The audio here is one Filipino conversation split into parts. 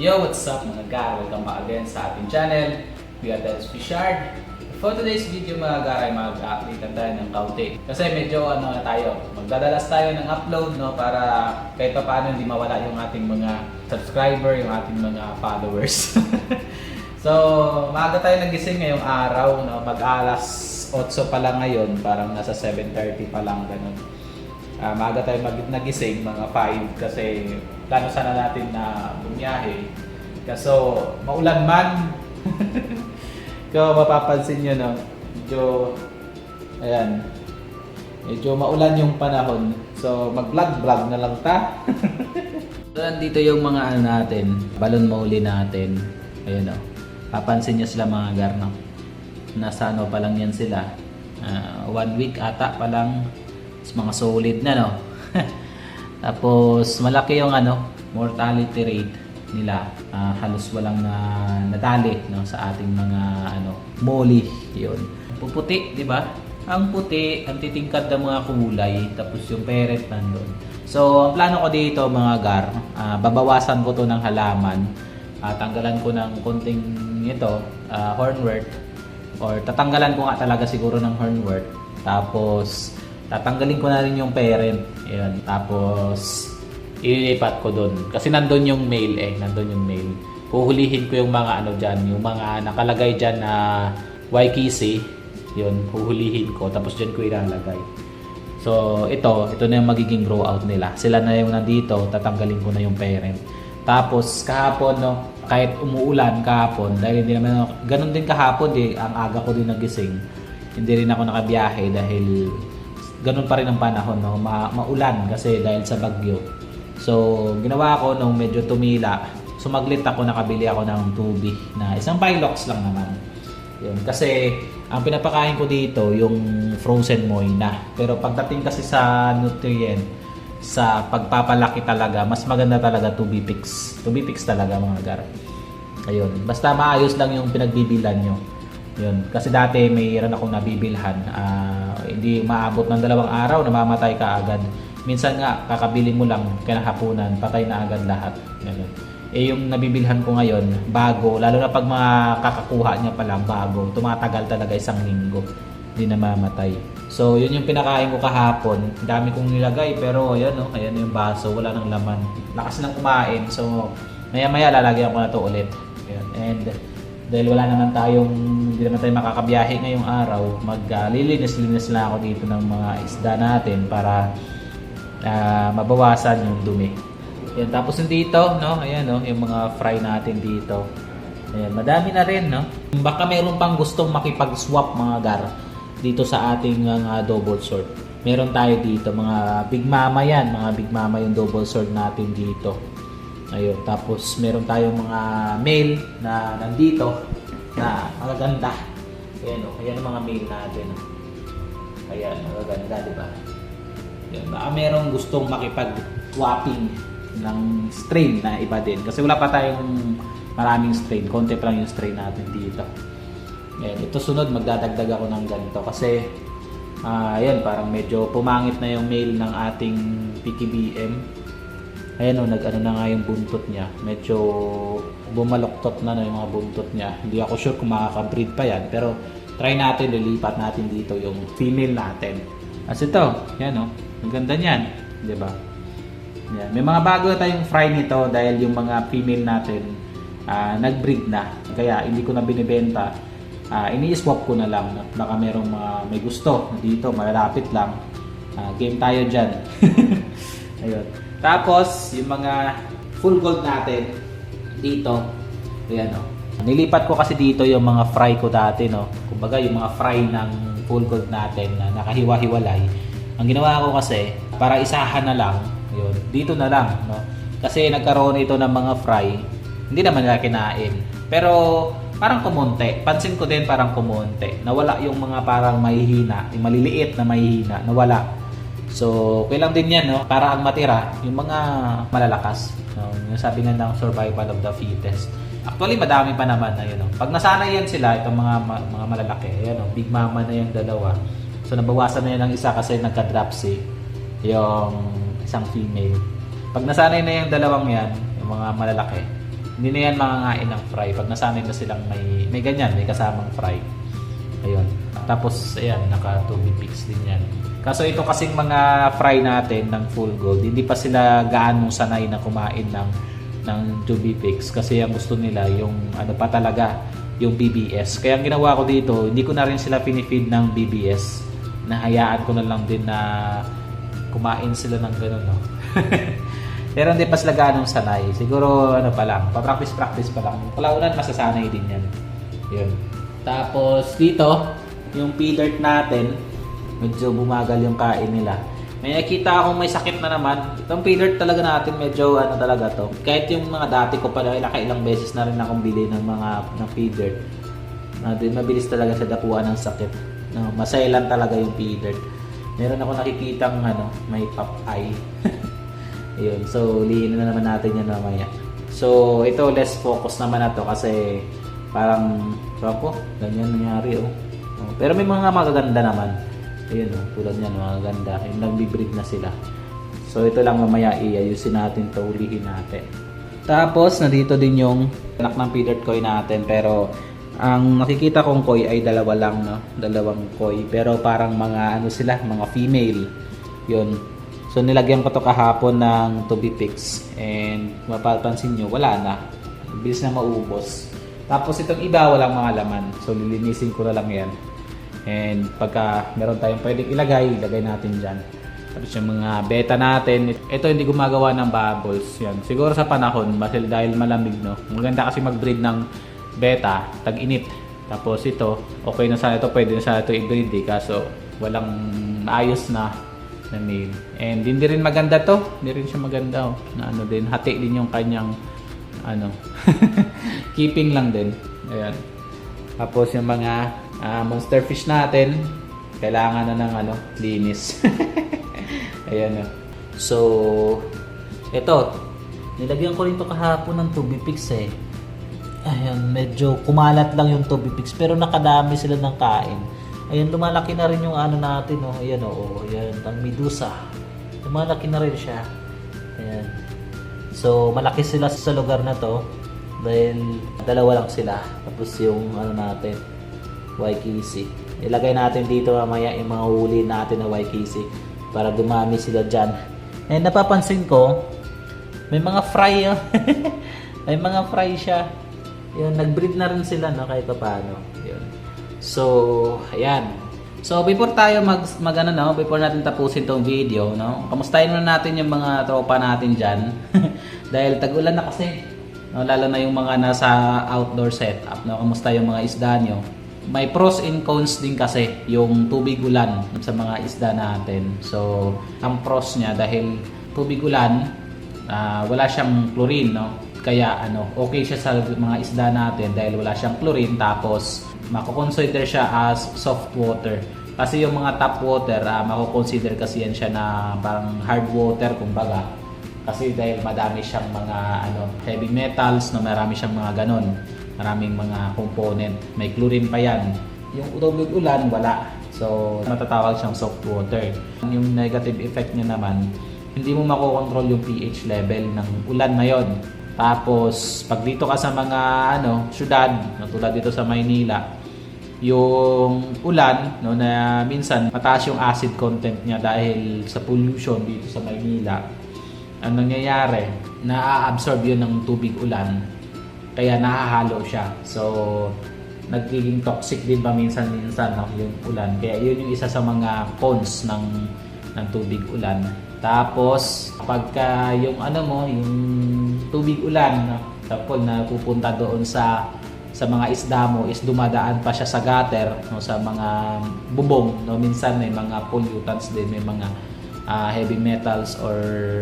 Yo, what's up mga gar? Welcome back again sa ating channel, Kuya Dels Fishard. For today's video mga gar ay mag-update tayo ng kaunti. Kasi medyo tayo, magdadalas tayo ng upload no, para kahit pa paano hindi mawala yung ating mga subscriber, yung ating mga followers. So, maaga tayo nagising ngayong araw, no? Mag-alas 8 pa lang ngayon, parang nasa 7:30 pa lang ganun. Maaga tayo nagising, mga 5 kasi plano sana natin na bumiyahe. Kaso maulan man. Kung mapapansin nyo, no? Medyo maulan yung panahon. So mag-vlog na lang ta. So nandito yung mga natin, balon mauli natin. Ayun o. Papansin nyo sila mga gar, no? Nasa pa lang yan sila. 1 week ata pa lang. Mga solid na, no? Tapos malaki yung mortality rate nila. Halos walang nadali no sa ating mga moli 'yon. Puputi, 'di ba? Ang puti, ang titingkad ng mga kulay, tapos yung parent nandoon. So, ang plano ko dito mga gar, babawasan ko 'to ng halaman. Tanggalan ko ng konting hornwort, or tatanggalan ko nga talaga siguro ng hornwort. Tapos tatanggalin ko na rin yung parent. Ayun. Tapos ililipat ko doon. Kasi nandun yung male Huhulihin ko yung mga dyan, yung mga nakalagay dyan na Waikisi. Yun, huhulihin ko. Tapos dyan ko ilalagay. So, ito na yung magiging grow out nila. Sila na yung nandito, tatanggalin ko na yung parent. Tapos kahapon, no, kahit umuulan kahapon, dahil hindi naman ganun din kahapon, ang aga ko din nagising. Hindi rin ako nakabiyahe dahil ganun pa rin ang panahon, no? Maulan kasi dahil sa bagyo. So, ginawa ko nung medyo tumila, sumaglit ako, nakabili ako ng tubig na isang Pilox lang naman. Yun. Kasi, ang pinapakain ko dito, yung frozen moina. Pero pagdating kasi sa nutrient, sa pagpapalaki talaga, mas maganda talaga Tubipix. Tubipix talaga mga gar. Ayun. Basta maayos lang yung pinagbibilan nyo. Yun. Kasi dati mayroon akong nabibilhan. Hindi maabot ng 2 araw, namamatay ka agad. Minsan nga, kakabili mo lang, kinahapunan, patay na agad lahat. Ganun. Yung nabibilhan ko ngayon, bago, lalo na pag mga kakakuha niya pa lang, bago, tumatagal talaga 1 linggo. Hindi namamatay. So, yun yung pinakain ko kahapon. Dami kong nilagay, pero ayan, no? Ayan yung baso, wala nang laman. Lakas lang kumain. So, maya-maya lalagyan ko na to ulit. Ayan. And, dahil wala naman hindi naman tayo makakabiyahe ngayong araw, maglilinis-linis lang ako dito ng mga isda natin para mabawasan yung dumi. Ayan, tapos dito, no, ayan, no, yung mga fry natin dito. Ayan, madami na rin, no. Baka mayroon pang gustong makipag-swap mga gar dito sa ating double sword. Meron tayo dito, mga big mama yan, mga big mama yung double sword natin dito. Ayun, tapos meron tayong mga male na nandito na magaganda. Ayan o, ayan ang mga male natin. Ayan, magaganda, di ba? Ayan, baka merong gustong makipag-swapping ng strain na iba din. Kasi wala pa tayong maraming strain. Konti pa lang yung strain natin dito. Ayan, ito sunod, magdadagdag ako ng ganito. Kasi, ayan, parang medyo pumangit na yung male ng ating PKBM. Ayan o, nag-ano na nga yung buntot niya. Medyo bumaloktot na yung mga buntot niya. Hindi ako sure kung makaka-breed pa yan. Pero try natin, lilipat natin dito yung female natin. As ito, yan o. Ang ganda niyan. Diba? Yan. May mga bago na tayong fry nito dahil yung mga female natin nag-breed na. Kaya hindi ko na binibenta. Ini-swap ko na lang. Baka merong may gusto dito, malalapit lang. Game tayo dyan. Ayun. Tapos, yung mga full gold natin dito, ayan o. Nilipat ko kasi dito yung mga fry ko dati, no. Kumbaga, yung mga fry ng full gold natin na nakahiwa-hiwalay. Ang ginawa ko kasi, para isahan na lang, yun, dito na lang, no. Kasi nagkaroon ito ng mga fry, hindi naman nila kinain. Pero, parang kumonte. Pansin ko din parang kumonte. Nawala yung mga parang mahihina, yung maliliit na mahihina, nawala. So, okay lang din yan, no? Para ang matira, yung mga malalakas. No? Yung sabi nga ng survival of the fittest. Actually, madami pa naman na yun. No? Pag nasanay yan sila, itong mga malalaki, yan, no? Big mama na yung dalawa. So, nabawasan na yan ng isa kasi nagka-dropsy. Yung isang female. Pag nasanay na yung dalawang yan, yung mga malalaki, Hindi na yan mangangain ng fry. Pag nasanay na silang may ganyan, may kasamang fry. Ayun. Tapos, ayan, naka Tubi Pix din yan. Kaso ito kasing mga fry natin ng Full Gold, hindi pa sila gaano sanay na kumain ng Tubi Pix. Kasi ang gusto nila, yung ano pa talaga, yung BBS. Kaya ang ginawa ko dito, hindi ko na rin sila pinifeed ng BBS. Nahayaan ko na lang din na kumain sila ng gano'n, no? Pero hindi pa sila ganong sanay. Siguro ano pa lang, pa-practice pa lang. Palaunan masasanay din yan. Yun. Tapos dito, yung pea dirt natin, medyo bumagal yung kain nila. May nakita akong may sakit na naman. Itong pea dirt talaga natin, medyo ano talaga to. Kahit yung mga dati ko pa, ilang beses na rin akong bili ng pea dirt. Mabilis talaga sa dapuan ng sakit. No, masailan talaga yung pea dirt. Meron ako nakikitang may pop eye. Ayun, so lihin na naman natin yan mamaya. So ito less focus naman na to kasi parang ganyan nangyari Pero may mga magaganda naman. Ayun tulad niyan magaganda. Yung nagbi-breed na sila. So ito lang mamaya iayusin natin to, ulihin natin. Tapos nandito din yung anak ng pea dirt koi natin, pero ang nakikita kong koi ay dalawa lang, no? Dalawang koi, pero parang mga sila, mga female. Yun. So nilagyan ko to kahapon ng Tubi Pix and mapapansin nyo, wala na. Bilis na maubos. Tapos itong iba walang mga laman. So lilinisin ko na lang yan. And pagka meron tayong pwedeng ilagay natin dyan. Tapos yung mga beta natin, ito hindi gumagawa ng bubbles. Yan. Siguro sa panahon, dahil malamig, no? Maganda kasi mag-breed ng beta, tag-init. Tapos ito, okay na sana ito, pwede na sana ito i-breed kaso walang maayos na male. And hindi rin maganda to, hindi rin siya maganda na din, hati din yung kanyang keeping lang din. Ayan. Tapos yung mga monster fish natin, kailangan na ng linis. Ayan. So ito, nilagyan ko rin to kahapon ng Tubi Pix Ayan, medyo kumalat lang yung Tubi Pix pero nakadami sila ng kain. Ayan, lumalaki na rin yung natin, Ayan, ayan, ang medusa. Lumalaki na rin siya. Ayan. So, malaki sila sa lugar na to dahil dalawa lang sila. Tapos yung natin, YKC. Ilagay natin dito mamaya yung mga huli natin na YKC para dumami sila dyan. And napapansin ko, may mga fry, may mga fry siya. Yun, nag-breed na rin sila, kahit pa paano. Yun. So, ayan. So, before tayo before natin tapusin tong video, kamustahin muna natin yung mga tropa natin dyan. Dahil tag-ulan na kasi, lalo na yung mga nasa outdoor setup, kamusta yung mga isda nyo. May pros and cons din kasi yung tubig ulan sa mga isda natin. So, ang pros niya dahil tubig ulan, wala siyang chlorine, Kaya okay siya sa mga isda natin dahil wala siyang chlorine, tapos mako-consider siya as soft water. Kasi yung mga tap water, mako-consider kasi yan siya na parang hard water kumbaga. Kasi dahil madami siyang mga heavy metals, marami siyang mga ganon. Maraming mga component. May chlorine pa yan. Yung tubig ulan, wala. So, matatawag siyang soft water. Yung negative effect niya naman, hindi mo makokontrol yung pH level ng ulan na yon. Tapos, pag dito ka sa mga syudad, tulad dito sa Maynila, yung ulan, na minsan mataas yung acid content niya dahil sa pollution dito sa Maynila. Ang nangyayari, na-absorb yun ng tubig ulan, kaya nahahalo siya. So, nagiging toxic din ba minsan-minsan yung ulan. Kaya yun yung isa sa mga cons ng tubig ulan. Tapos, pagka yung yung tubig ulan, tapos na pupunta doon sa mga isda mo is dumadaan pa siya sa gutter, sa mga bubong, minsan may mga pollutants din, may mga heavy metals or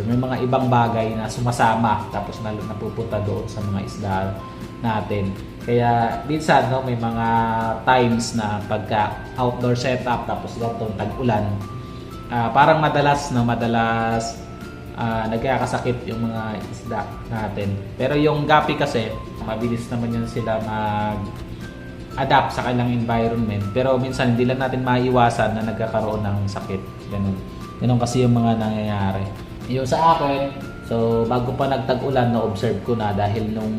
may mga ibang bagay na sumasama tapos napupunta doon sa mga isda natin. Kaya minsan may mga times na pagka outdoor setup tapos ganito tag-ulan, parang madalas nagkakasakit yung mga isda natin. Pero yung gapi kasi, mabilis naman yan sila mag-adapt sa kanilang environment. Pero minsan hindi lang natin maiwasan na nagkakaroon ng sakit. Ganun kasi yung mga nangyayari. Yung sa akin, so bago pa nagtag-ulan, na-observe ko na dahil nung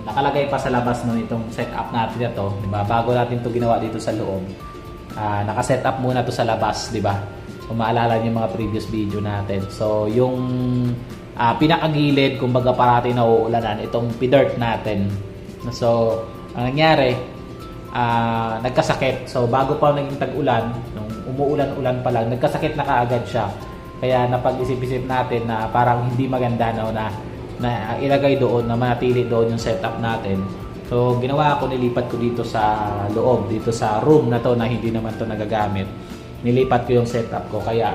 Nakalagay pa sa labas no itong setup natin na to, di ba? Bago natin to ginawa dito sa loob. Naka-setup muna to sa labas, di ba? Kung maalala niyo yung mga previous video natin. So, yung pinakagilid, kumbaga parati na uulanan, itong pidirt natin. So, ang nangyari, nagkasakit. So, bago pa naging tag-ulan, nung umuulan-ulan pa lang, nagkasakit na kaagad siya. Kaya napag-isip-isip natin na parang hindi maganda na ilagay doon, na manatili doon yung setup natin. So, ginawa ko, nilipat ko dito sa loob, dito sa room na to na hindi naman to nagagamit. Nilipat ko yung setup ko. Kaya,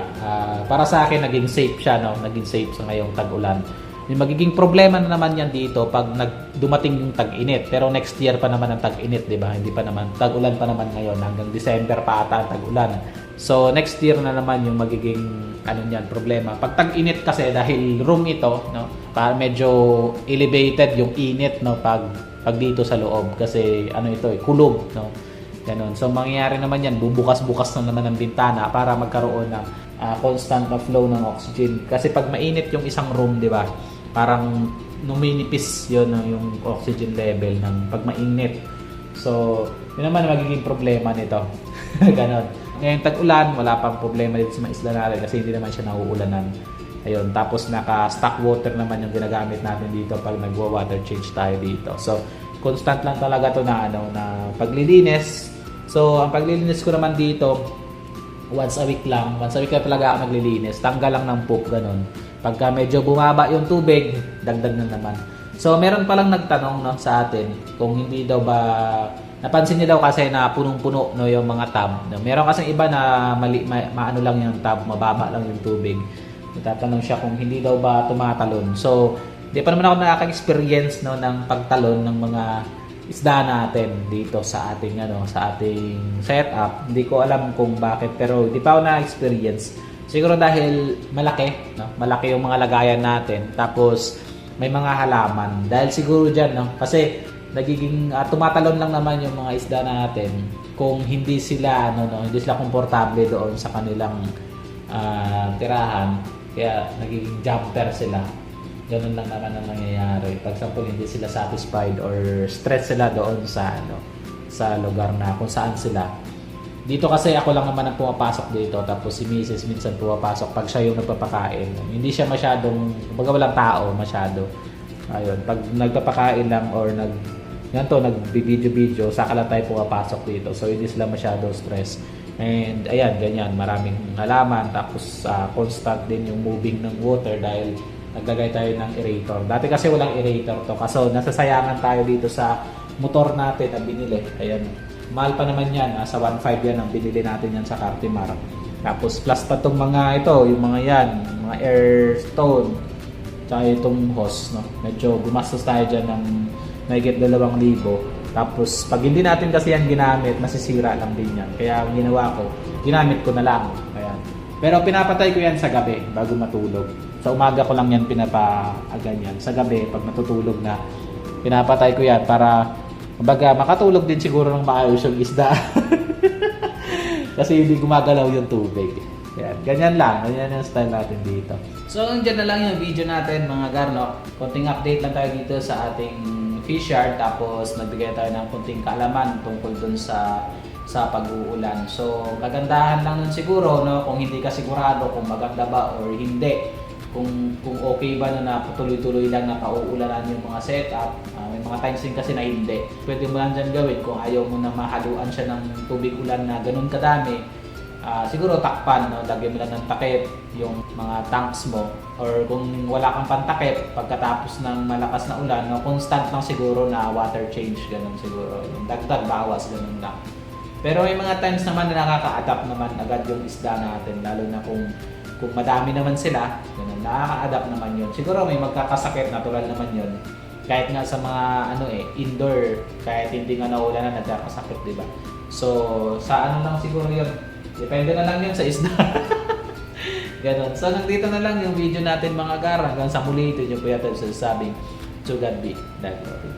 para sa akin, naging safe siya, no? Naging safe sa ngayong tag-ulan. Yung magiging problema na naman yan dito pag dumating yung tag-init. Pero next year pa naman ang tag-init, di ba? Hindi pa naman, tag-ulan pa naman ngayon. Hanggang December pa ata ang tag-ulan. So, next year na naman yung magiging problema. Pag tag-init kasi, dahil room ito, no? Medyo elevated yung init, no? Pag dito sa loob. Kasi, kulog, no? Ganon. So, mangyayari naman yan, bubukas-bukas na naman ang bintana para magkaroon ng constant na flow ng oxygen. Kasi pag mainit yung isang room, di ba? Parang numinipis yun yung oxygen level ng pag mainit. So, yun naman magiging problema nito. Ganon. Ngayon, tag-ulan, wala pang problema dito sa mga isla natin kasi hindi naman siya nauulanan. Ayun, tapos naka-stock water naman yung ginagamit natin dito pag nagwa-water change tayo dito. So, constant lang talaga to na paglilinis. So, ang paglilinis ko naman dito, once a week lang. Once a week na talaga ako naglilinis. Tanggal lang ng poop, ganun. Pagka medyo bumaba yung tubig, dagdag na naman. So, meron palang nagtanong sa atin kung hindi daw ba, napansin niyo daw kasi na punong-puno yung mga tub. Meron kasi iba na maano lang yung tub, mababa lang yung tubig. Natatanong siya kung hindi daw ba tumatalon. So, di pa naman ako nakaka-experience ng pagtalon ng mga isda natin dito sa ating setup. Hindi ko alam kung bakit, pero di pa ako na-experience. Siguro dahil malaki, no? Malaki yung mga lagayan natin. Tapos may mga halaman. Dahil siguro diyan, no? Kasi nagiging tumatalon lang naman yung mga isda natin kung hindi sila hindi sila komportable doon sa kanilang tirahan. Kaya nagiging jumper sila. Ganun lang naman ang nangyayari. Pag example, hindi sila satisfied or stress sila doon sa sa lugar na kung saan sila. Dito kasi ako lang naman ang pumapasok dito, tapos si Mrs. minsan pumapasok pag siya yung nagpapakain. Hindi siya masyadong, kumbaga walang tao masyado. Ayun, pag nagpapakain lang or nag-video, saka lang tayo pumapasok dito. So hindi sila masyado stress. And ayan, ganyan, maraming halaman, tapos constant din yung moving ng water dahil naglagay tayo ng aerator. Dati kasi walang aerator to. Kaso nasasayangan tayo dito sa motor natin na binili. Ayan. Mahal pa naman yan. Nasa 1.5 yan ang binili natin yan sa Cartimar. Tapos plus pa itong mga yung mga yan. Mga air stone. Tsaka itong hose. No? Medyo gumastos tayo dyan ng mahigit 2,000. Tapos pag hindi natin kasi yan ginamit, masisira lang din yan. Kaya ang ginawa ko, ginamit ko na lang. Ayan. Pero pinapatay ko yan sa gabi bago matulog. Sa umaga ko lang yan pinapaganyan. Sa gabi, pag natutulog na, pinapatay ko yan para makatulog din siguro ng maayos yung isda. Kasi hindi gumagalaw yung tubig. Yan. Ganyan lang. Ganyan yung style natin dito. So, dyan na lang yung video natin mga garno. Konting update lang tayo dito sa ating fish yard. Tapos, nagbigay tayo ng konting kaalaman tungkol dun sa pag-uulan. So, kagandahan lang nun siguro, kung hindi ka sigurado kung maganda ba or hindi. Kung okay ba na tuloy-tuloy lang na pauulanan yung mga setup. May mga times din kasi na hindi. Pwede mo lang dyan gawin kung ayaw mo na mahaluan siya ng tubig ulan na ganun kadami. Siguro takpan, lagyan mo lang ng takip yung mga tanks mo. Or kung wala kang pantakip, pagkatapos ng malakas na ulan, constant lang siguro na water change, ganun siguro. Yung dagdag, bawas, ganun lang. Pero may mga times naman na nakaka-adapt naman agad yung isda natin, lalo na kung madami naman sila, ganun, nakaka-adapt naman yun. Siguro may magkakasakit, natural naman yun. Kahit nga sa mga indoor, kahit hindi nga naulan na nagkakasakit, di ba? So, sa lang siguro yun. Depende na lang yun sa isda. Ganon. So, nandito na lang yung video natin mga gar. Hanggang sa muli, ito yung kuya tayo sasabing to God be that glory.